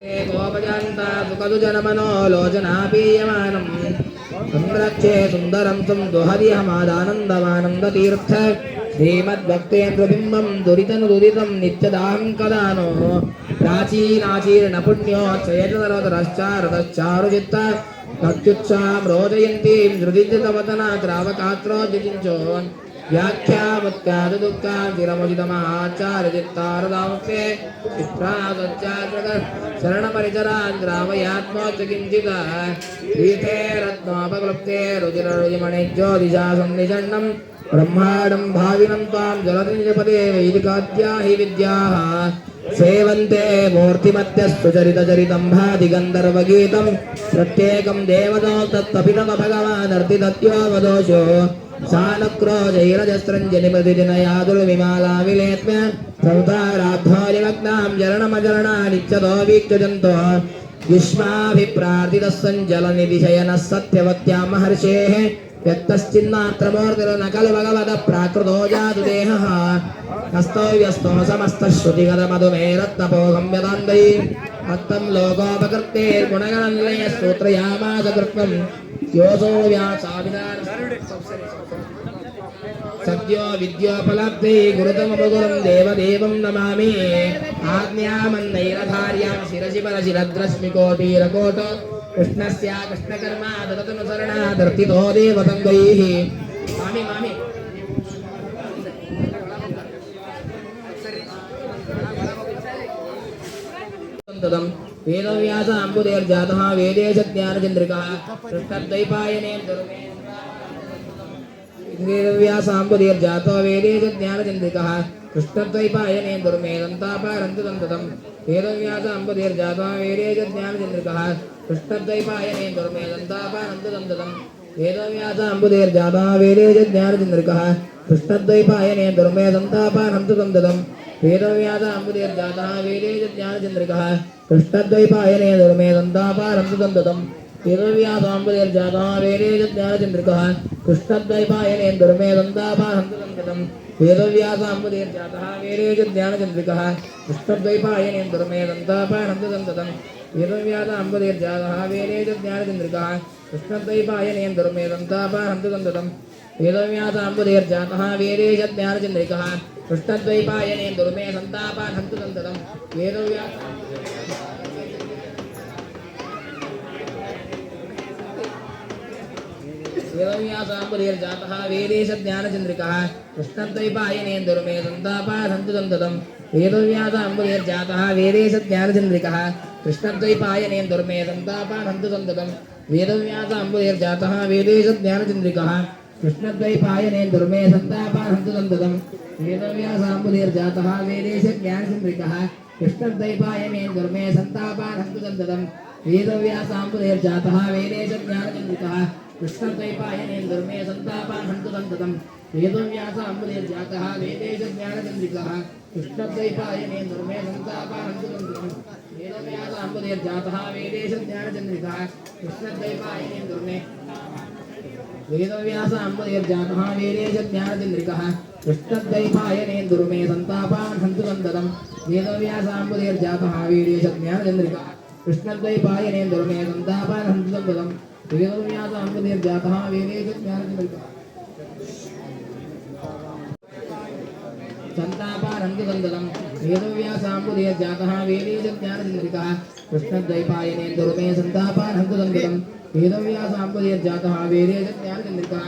गोपजान्ता सुखदुजनमनो लोचनापीयमानम् संरक्षे सुन्दरं तं दुहरिहमादानन्दमानन्दतीर्थ श्रीमद्भक्तेन्द्रबिम्बं दुरितनुदुरितं नित्यदाहं कदानो प्राचीनाचीर्णपुण्यो चेतनरतरश्चारतश्चारुचित्त भक्त्युत्सां रोदयन्तीं धृतिजतवतना द्रावकात्रोद्यजिञ्चो व्याख्यामुत्कादुदुःखां चिरमुचितमहाचार्यचित्तारदामुक्ते चित्रासच्चात्रक शरणपरिचरान् द्रावयात्मोच्च किञ्चित् श्रीते रत्नोपक्लुप्ते रुचिररुचिमणिज्योतिषा सन्निषण्णं ब्रह्माण्डं भाविनं त्वां जलतिनिजपदे वैदिकाद्या हि विद्याः सेवन्ते मूर्तिमध्यस्तुचरितचरितं भाति गन्धर्वगीतं प्रत्येकं देवतो तत्तपितम भगवानर्तितत्यो वदोषो सानुक्रोजैरजस्रञ्जनिपतिजनया दुर्विमालाविलेत्म्य संसाराध्वारिमग्नां जरणमजरणा नित्यतो वीक्षजन्तो युष्माभिप्रार्थितः सञ्जलनिधिशयनः सत्यवत्यां महर्षेः व्यक्तश्चिन्नात्रमूर्तिर्न खलु भगवतः प्राकृतो जातु देहः हस्तो व्यस्तो समस्तः श्रुतिगतमधुमेरत्नपोहं यदान्दै हस्तं लोकोपकृतेर्गुणगणनिलयः सूत्रयामास कृत्वं योऽसो व्यासाविदान सद्यो विद्योपलब्धे गुरुतममुगुरुं देवदेवं नमामि आज्ञामन्नैरधार्यां शिरसि परशिरद्रश्मिकोटीरकोट कृष्णस्य कृष्णकर्मा ददतनुसरणा दर्तितो देवतङ्गैः मामि मामि तदं वेदव्यास अम्बुदेर्जातः वेदेश ज्ञानचन्द्रिकः कृष्णद्वैपायने वेदव्यास अम्बुदेर्जातो वेदेश ज्ञानचन्द्रिकः कृष्णद्वैपायने दुर्मेदन्तापारन्तदन्तदं वेदव्यास अम्बुदेर्जातो वेदेश ज्ञानचन्द्रिकः कृष्णद्वैपायने दुर्मेदन्तापारन्तदन्तदं वेदव्यास अम्बुदेर्जातः वेदेश ज्ञानचन्द्रिकः कृष्णद्वैपायने दुर्मेदन्तापारन्तदन्तदं वेदव्यास अम्बुदेर्जातः वेदेश ज्ञानचन्द्रिकः कृष्णद्वैपायने दुर्मेदन्तापारन्तदन्तदं वेदव्यास अम्बुदेर्जातः वेदेश ज्ञानचन्द्रिकः कृष्णद्वैपायने दुर्मेदन्तापारन्तदन्तदं वेदव्यास अम्बुदेर्जातः वेदेश ज्ञानचन्द्रिकः कृष्णद्वैपायने दुर्मेदन्तापारन्तदन्तदं वेदव्यास अम्बुदेर्जातः वेदेश ज्ञानचन्द्रिकः कृष्णद्वैपायने दुर्मेदन्तापारन्तदन्तदं वेदव्यास अम्बुदेर्जातः वेदेश ज्ञानचन्द्रिकः कृष्णद्वैपायने दुर्मे सन्तापानन्तदन्तदं वेदव्यास अम्बुदेर्जातः वेदेश ज्ञानचन्द्रिकः कृष्णद्वैपायने दुर्मे सन्तापानन्तदन्तदं वेदव्यास अम्बुदेर्जातः वेदेश ज्ञानचन्द्रिकः कृष्णद्वैपायने दुर्मे सन्तापानन्तदन्तदं वेदव्यास अम्बुदेर्जातः वेदेश ज्ञानचन्द्रिकः कृष्णद्वैपायने दुर्मे सन्तापानन्तदन्तदं वेदव्यास अम्बुदेर्जातः वेदेश ज्ञानचन्द्रिकः कृष्णद्वैपायने दुर्मे सन्तापानन्तदन्तदं वेदव्यास अम्बुदेर्जातः वेदेश ज्ञानचन्द्रिकः कृष्णद्वैपायने दुर्मे सन्तापानन्तदन्तदं वेदव्यास अम्बुदेर्जातः वेदेश ज्ञानचन्द्रिकः कृष्णद्वैपायने दुर्मे सन्तापानन्तदन्तदं वेदव्यास अम्बुदेर्जातः वेदेश ज्ञानचन्द्रिकः कृष्णद्वैपायने दुर्मे वेदव्यास अम्बुदेर्जातः वेदेश ज्ञानचन्द्रिकः कृष्णद्वैपायने दुर्मे सन्तापानन्तदन्तदं वेदव्यास अम्बुदेर्जातः वेदेश ज्ञानचन्द्रिकः कृष्णद्वैपायने दुर्मे सन्तापानन्तदन्तदं वेदव्यास अम्बुदेर्जातः वेदेश ज्ञानचन्द्रिकः सन्तापानन्तदन्तदं वेदव्यास अम्बुदेर्जातः वेदेश ज्ञानचन्द्रिकः कृष्णद्वैपायने दुर्मे सन्तापानन्तदन्तदं वेदव्यास अम्बुदेर्जातः वेदेश ज्ञानचन्द्रिकः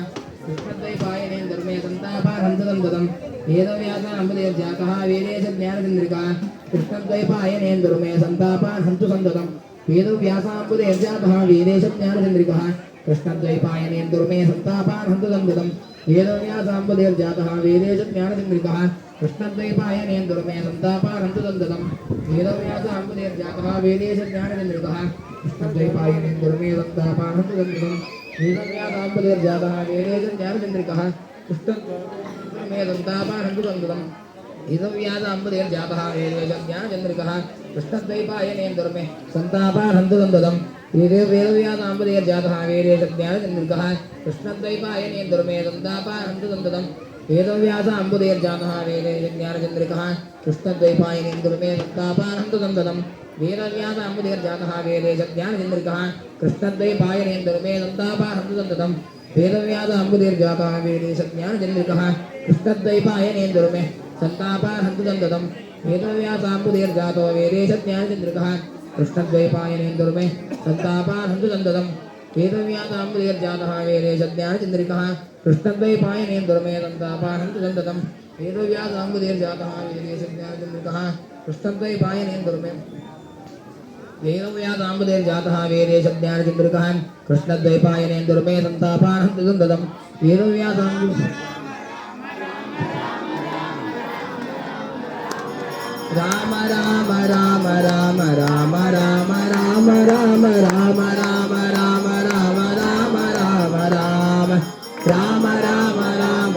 कृष्णद्वैपायने दुर्मे सन्तापानन्तदन्तदं वेदव्यास अम्बुदेर्जातः वेदेश ज्ञानचन्द्रिकः कृष्णद्वैपायने दुर्मे सन्तापानन्तदन्तदं वेदव्यास अम्बुदेर्जातः वेदेश ज्ञानचन्द्रिकः कृष्णद्वैपायने दुर्मे सन्तापानन्तदन्तदं वेदव्यास अम्बुदेर्जातः वेदेश ज्ञानचन्द्रिकः कृष्णद्वैपायने दुर्मे सन्तापानन्तदन्तदं वेदव्यास अम्बुदेर्जातः वेदेश ज्ञानचन्द्रिकः कृष्णद्वैपायने दुर्मे सन्तापानन्तदन्तदं वेदव्यास अम्बुदेर्जातः वेदेश ज्ञानचन्द्रिकः कृष्णद्वैपायने सन्तापानन्तदन्तदं वेदव्यास अम्बुदेर्जातः वेदेश ज्ञानचन्द्रिकः कृष्णद्वैपायने दुर्मे सन्तापानन्तदन्तदं वेदव्यास अम्बुदेर्जातः वेदेश ज्ञानचन्द्रिकः कृष्णद्वैपायने दुर्मे सन्तापानन्तदन्तदं वेदव्यासाम्बुधैर्जातः वेदे ज्ञानचन्द्रिकः कृष्णद्वैपायनेन्दुर्मे दत्तापानन्तु दन्दनं वेदव्यासाम्बुधैर्जातः वेदे ज्ञानचन्द्रिकः कृष्णद्वैपायनेन्दुर्मे दत्तापानन्तु दन्दनं वेदव्यासाम्बुधैर्जातः वेदे ज्ञानचन्द्रिकः कृष्णद्वैपायनेन्दुर्मे सन्तापानन्तु दन्दनं वेदव्यासाम्बुधैर्जातो वेदे ज्ञानचन्द्रिकः कृष्णद्वैपायनेन्दुर्मे सन्तापानन्तु दन्दनं वेदव्यासाम्बुधैर्जातः वेदे ज्ञानचन्द्रिकः कृष्णद्वैपायनेन्दुर्मे सन्तापानन्तु दन्दनं वेदव्यासाम्बुधैर्जातः वेदे ज्ञानचन्द्रिकः कृष्णद्वैपायनेन्दुर्मे वेदव्यासाम्बुधैर्जातः वेदे ज्ञानचन्द्रिकः कृष्णद्वैपायनेन्दुर्मे सन्तापानन्तु दन्दनं वेदव्यासाम्बु राम राम राम राम राम राम राम राम राम राम राम राम राम राम राम राम राम राम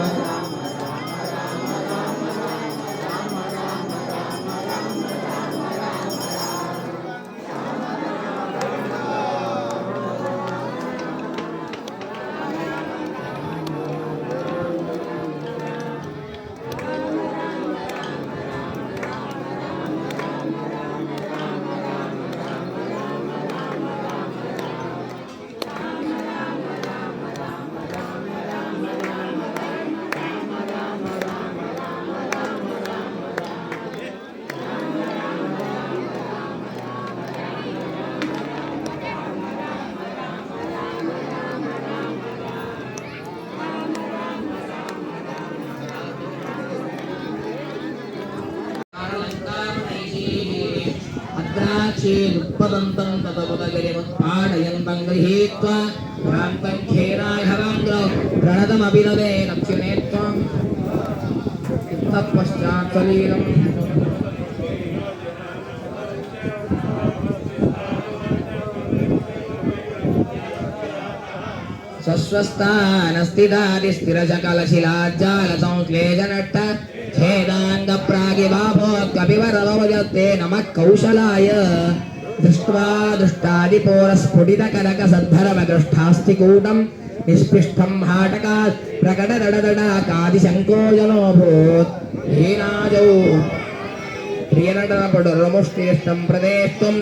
अद्राक्षेदुत्पतन्तं ततमुदगिरिमुत्पाटयन्तं गृहीत्वा भ्रान्तं खेराय हवाङ्ग्रौ प्रणतमपि नदे दक्षिणे त्वं तत्पश्चात् सलीलम् शश्वस्तानस्थितादिस्थिरशकलशिलाज्जालसंश्लेषनट्ट छेदाङ्गप्रागिबाभोत्कपिवरवजते नमः कौशलाय दृष्ट्वा दृष्टादिपोरस्फुटितकनकसद्धरमगृष्ठास्तिकूटं निष्पिष्टं हाटकात् प्रकटदडदडाकादिशङ्कोजनोऽभूत् हीनाजौ प्रियनटनपडुरमुष्टिष्टं प्रदेष्टुं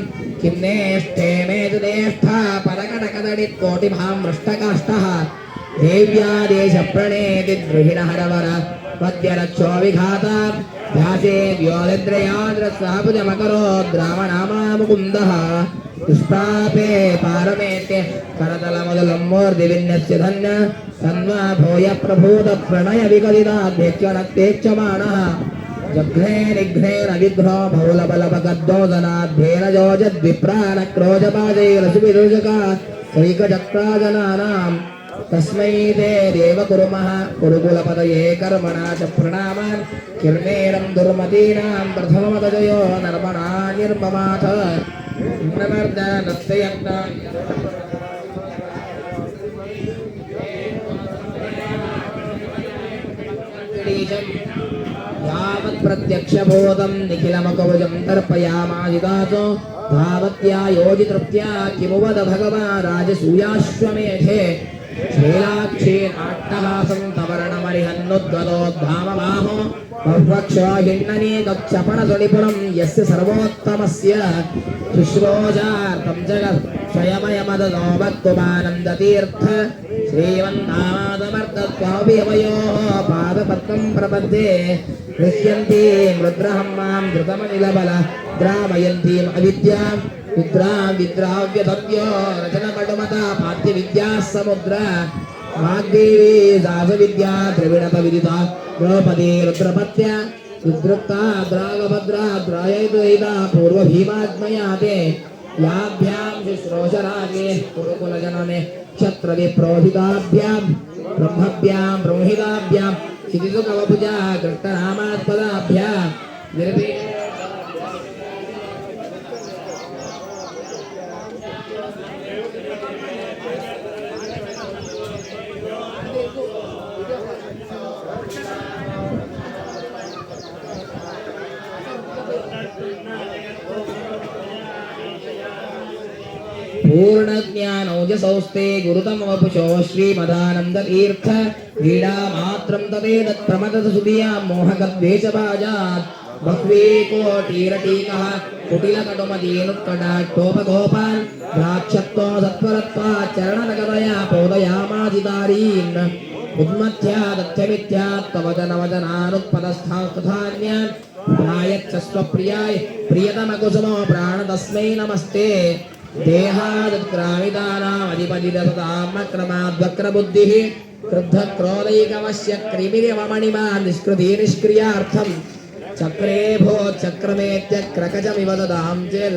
किन्नेष्ठे मेजुदेष्ठा परकटकदडिकोटिभां मृष्टकाष्ठः देव्या देशप्रणेति द्रुहिणहरवर पद्यरक्षो विघाता ध्यासे व्योलिद्रयाद्रसहभुजमकरोद्रामनामा मुकुन्दः दुष्पापे पारमेत्य करतलमुदलं मूर्धिविन्यस्य धन्य तन्वा भूय प्रभूतप्रणयविकलिताध्यक्षणत्येक्षमाणः जघ्ने निघ्नेन विघ्नो बहुलबलपगद्दोदनाध्येन योजद्विप्राणक्रोजपाजैरसुविदुषका सैकचक्राजनानां तस्मै ते देव कुरुमः कुरुकुलपतये कर्मणा च प्रणामान् किर्नेरं दुर्मतीनां प्रथममतजयो नर्मणा निर्ममाथ नमर्दनस्तयज्ञ यावत् प्रत्यक्षबोधं निखिलमकवजं तर्पयामाजिदातो तावत्या योजितृप्त्या किमुवद भगवान् राजसूयाश्वमेधे श्रीलाक्षे नाट्टहासं तवर्णमरिहन्नुद्गतोद्धामबाहो बह्वक्षो हिण्डनीकक्षपणसुनिपुणं यस्य सर्वोत्तमस्य शुश्रोषार्थं जगत् स्वयमयमदनोमत्कुमानन्दतीर्थ श्रीमन्नामादमर्दत्वमपि हवयोः पादपद्मं प्रपद्ये गृह्यन्ति मृद्रहं मां धृतमनिलबल द्रावयन्तीम् अविद्यां विद्रां विद्राव्यधव्यो रचनपटुमता पाठ्यविद्याः समुद्र वाग्देवी दासविद्या द्रविणपविदिता द्रौपदी रुद्रपत्य रुद्रुक्ता द्रागभद्रा द्रायैद्वैता पूर्वभीमात्मयाते याभ्यां शुश्रोषरागे कुरुकुलजनने क्षत्रविप्रोहिताभ्यां ब्रह्मभ्यां ब्रह्मिताभ्यां क्षितिसुकवभुजा कृष्णनामात्पदाभ्यां निर्भे पूर्णज्ञानौजसौस्ते गुरुतमवपुषो श्रीमदानन्दतीर्थ क्रीडामात्रं तदेतत्प्रमदसुधियां मोहगद्वेषभाजात् बह्वी कोटीरटीकः कुटिलकटुमतीनुत्कटाक्षोपगोपान् द्राक्षत्वो सत्वरत्वाच्चरणनगतया पोदयामादितारीन् उन्मथ्या दत्यमिथ्या तवजनवजनानुत्पदस्थान्यान् ध्यायच्च स्वप्रियाय प्रियतमकुसुमो प्राण तस्मै नमस्ते देहादुत्क्रामितानामधिपतिदसतामक्रमाद्वक्रबुद्धिः क्रुद्धक्रोधैकवश्य क्रिमिरिवमणिमा निष्कृति निष्क्रियार्थम् चक्रे भो चक्रमेत्य क्रकचमिव ददां चेत्